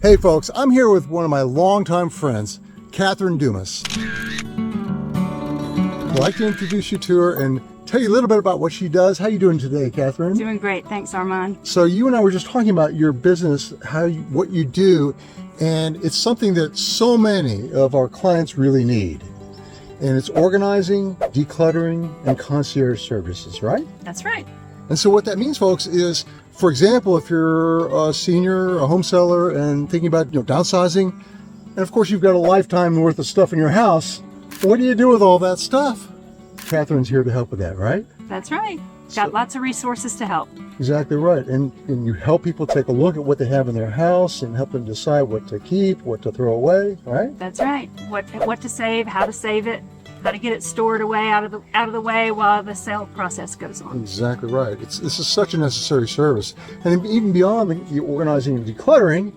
Hey folks, I'm here with one of my longtime friends, Catherine Dumas. I'd like to introduce you to her and tell you a little bit about what she does. How you doing today, Catherine? Doing great, thanks Armand. So you and I were just talking about your business, what you do, and it's something that so many of our clients really need. And it's organizing, decluttering, and concierge services, right? That's right. And so what that means, folks, is, for example, if you're a senior, a home seller, and thinking about downsizing, and of course you've got a lifetime worth of stuff in your house, what do you do with all that stuff? Catherine's here to help with that, right? That's right. Got lots of resources to help. Exactly right. And you help people take a look at what they have in their house and help them decide what to keep, what to throw away, right? That's right. What to save, how to save it, how to get it stored away out of the way while the sale process goes on. Exactly right. This is such a necessary service. And even beyond the organizing and decluttering,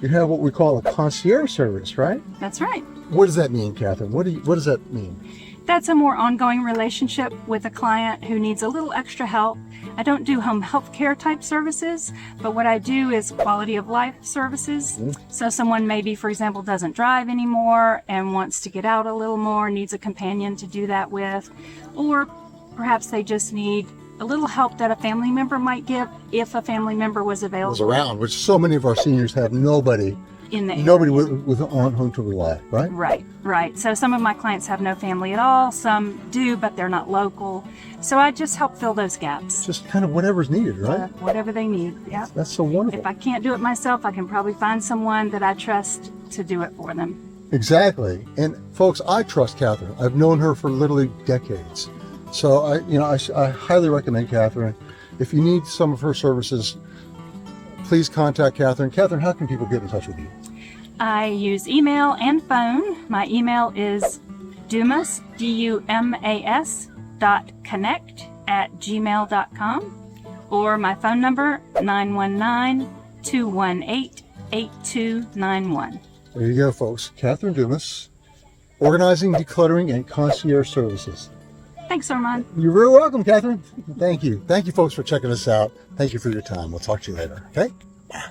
you have what we call a concierge service, right? That's right. What does that mean, Catherine? What does that mean? That's a more ongoing relationship with a client who needs a little extra help. I don't do home health care type services, but what I do is quality of life services. So someone maybe, for example, doesn't drive anymore and wants to get out a little more, needs a companion to do that with, or perhaps they just need a little help that a family member might give if a family member was available. Was around, which so many of our seniors have nobody with on whom to rely, right? Right. So some of my clients have no family at all. Some do, but they're not local. So I just help fill those gaps. Just kind of whatever's needed, right? Whatever they need, yeah. That's so wonderful. If I can't do it myself, I can probably find someone that I trust to do it for them. Exactly. And folks, I trust Catherine. I've known her for literally decades. So I highly recommend Catherine. If you need some of her services, please contact Catherine. Catherine, how can people get in touch with you? I use email and phone. My email is Dumas, Dumas.connect@gmail.com, or my phone number 919-218-8291. There you go, folks. Catherine Dumas, organizing, decluttering, and concierge services. Thanks, Armand. You're very welcome, Catherine. Thank you. Thank you, folks, for checking us out. Thank you for your time. We'll talk to you later, okay? Bye.